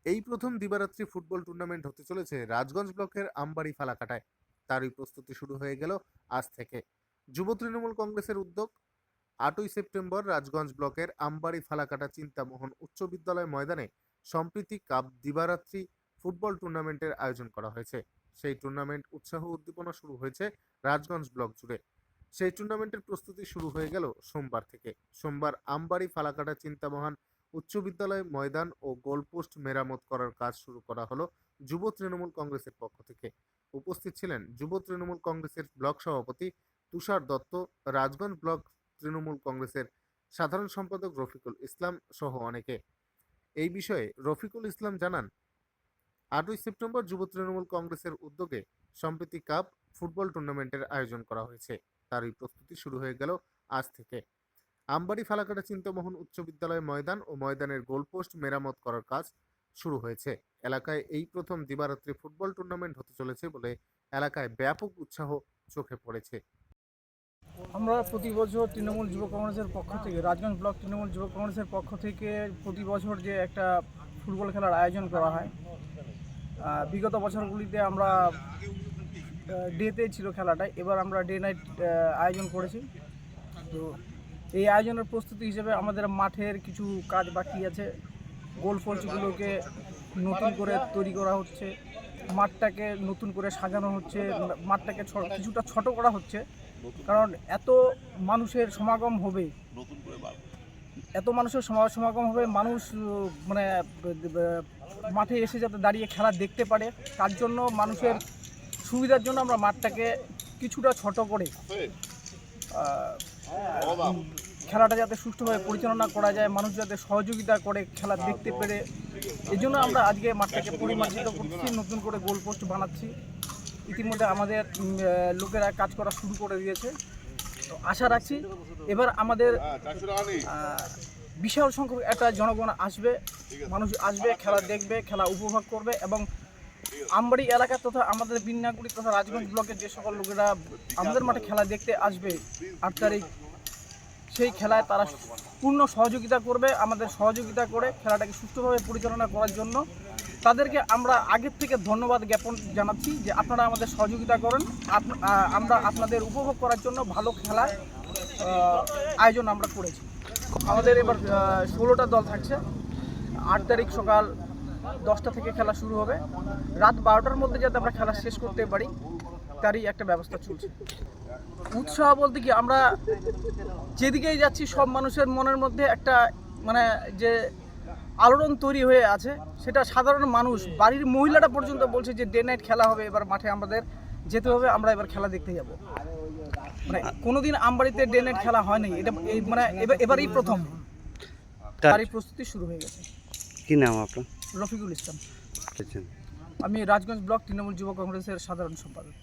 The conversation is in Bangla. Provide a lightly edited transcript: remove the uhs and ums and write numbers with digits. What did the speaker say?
এই প্রথম দিবারাত্রি ফুটবল টুর্নামেন্ট হতে চলেছে রাজগঞ্জ ব্লকের আমবাড়ি ফালাকাটায়। তারই প্রস্তুতি শুরু হয়ে গেল আজ থেকে। যুব তৃণমূল কংগ্রেসের উদ্যোগ, 8ই সেপ্টেম্বর রাজগঞ্জ ব্লকের আমবাড়ি ফালাকাটা চিন্তামোহন উচ্চ বিদ্যালয় ময়দানে সম্প্রীতি কাপ দিবারাত্রি ফুটবল টুর্নামেন্টের আয়োজন করা হয়েছে। সেই টুর্নামেন্ট উৎসাহ উদ্দীপনা শুরু হয়েছে রাজগঞ্জ ব্লক জুড়ে। সেই টুর্নামেন্টের প্রস্তুতি শুরু হয়ে গেল সোমবার থেকে। সোমবার আমবাড়ি ফালাকাটা চিন্তামোহন উচ্চ বিদ্যালয় ময়দান ও গোলপোস্ট মেরামত করার কাজ শুরু করা হলো যুব তৃণমূল কংগ্রেসের পক্ষ থেকে। উপস্থিত ছিলেন যুব তৃণমূল কংগ্রেসের ব্লক সভাপতি তুষার দত্ত, রাজগঞ্জ ব্লক তৃণমূল কংগ্রেসের সাধারণ সম্পাদক রফিকুল ইসলাম সহ অনেকে। এই বিষয়ে রফিকুল ইসলাম জানান, 8ই সেপ্টেম্বর যুব তৃণমূল কংগ্রেসের উদ্যোগে সম্প্রীতি কাপ ফুটবল টুর্নামেন্টের আয়োজন করা হয়েছে। তারই প্রস্তুতি শুরু হয়ে গেল আজ থেকে। আমবাড়ি ফালাকাটা চিন্তামোহন উচ্চ বিদ্যালয় ময়দান ও ময়দানের গোলপোস্ট মেরামত করার কাজ শুরু হয়েছে। এলাকায় এই প্রথম দিবারাত্রি ফুটবল টুর্নামেন্ট হতে চলেছে বলে এলাকায় ব্যাপক উৎসাহ চোখে পড়েছে। আমরা প্রতি বছর তৃণমূল যুব কংগ্রেসের পক্ষ থেকে, রাজগঞ্জ ব্লক তৃণমূল যুব কংগ্রেসের পক্ষ থেকে প্রতি বছর যে একটা ফুটবল খেলার আয়োজন করা হয়, বিগত বছরগুলিতে আমরা ডেতে ছিল খেলাটা, এবার আমরা ডে নাইট আয়োজন করেছি। তো এই আয়োজনের প্রস্তুতি হিসেবে আমাদের মাঠের কিছু কাজ বাকি আছে। গোল পোস্টগুলোকে নতুন করে তৈরি করা হচ্ছে, মাঠটাকে নতুন করে সাজানো হচ্ছে, মাঠটাকে কিছুটা ছোট করা হচ্ছে। কারণ এত মানুষের সমাগম হবে, মানুষ মানে মাঠে এসে যাতে দাঁড়িয়ে খেলা দেখতে পারে, তার জন্য মানুষের সুবিধার জন্য আমরা মাঠটাকে কিছুটা ছোট করে খেলাটা যাতে সুষ্ঠুভাবে পরিচালনা করা যায়, মানুষ যাতে সহযোগিতা করে খেলা দেখতে পেরে, এই জন্য আমরা আজকে মাঠটাকে পরিমার্জিত করছি, নতুন করে গোল পোস্ট বানাচ্ছি। ইতিমধ্যে আমাদের লোকেরা কাজ করা শুরু করে দিয়েছে। তো আশা রাখছি এবার আমাদের বিশাল সংখ্যক একটা জনগণ আসবে, মানুষ আসবে, খেলা দেখবে, খেলা উপভোগ করবে। এবং আমবাড়ি এলাকা তথা আমাদের বিন্যাগুড়ি তথা রাজগঞ্জ ব্লকের যে সকল লোকেরা আমাদের মাঠে খেলা দেখতে আসবে 8 তারিখ, সেই খেলায় তারা পূর্ণ সহযোগিতা করবে। আমাদের সহযোগিতা করে খেলাটাকে সুষ্ঠুভাবে পরিচালনা করার জন্য তাদেরকে আমরা আগের থেকে ধন্যবাদ জ্ঞাপন জানাচ্ছি যে আপনারা আমাদের সহযোগিতা করেন। আমরা আপনাদের উপভোগ করার জন্য ভালো খেলার আয়োজন আমরা করেছি। আমাদের এবার 16টা দল থাকছে। 8 তারিখ সকাল 10টা থেকে খেলা শুরু হবে। রাত 12টার মধ্যে যাতে আমরা খেলা শেষ করতে পারি, তারই একটা ব্যবস্থা চলছে। উৎসাহ বলতে কি, আমরা যেদিকেই যাচ্ছি সব মানুষের মনের মধ্যে একটা মানে যে আলোড়ন তৈরি হয়ে আছে, সেটা সাধারণ মানুষ, বাড়ির মহিলারা পর্যন্ত বলছে যে ডে নাইট খেলা হবে, এবার মাঠে আমাদের যেতে হবে, আমরা এবার খেলা দেখতে যাব। মানে কোনোদিন আমবাড়িতে ডে নাইট খেলা হয়নি, এটা মানে এবারই প্রথম। তারই প্রস্তুতি শুরু হয়ে গেছে। কি নাম আপনার? রফিকুল ইসলাম। আমি রাজগঞ্জ ব্লক তৃণমূল যুব কংগ্রেসের সাধারণ সম্পাদক।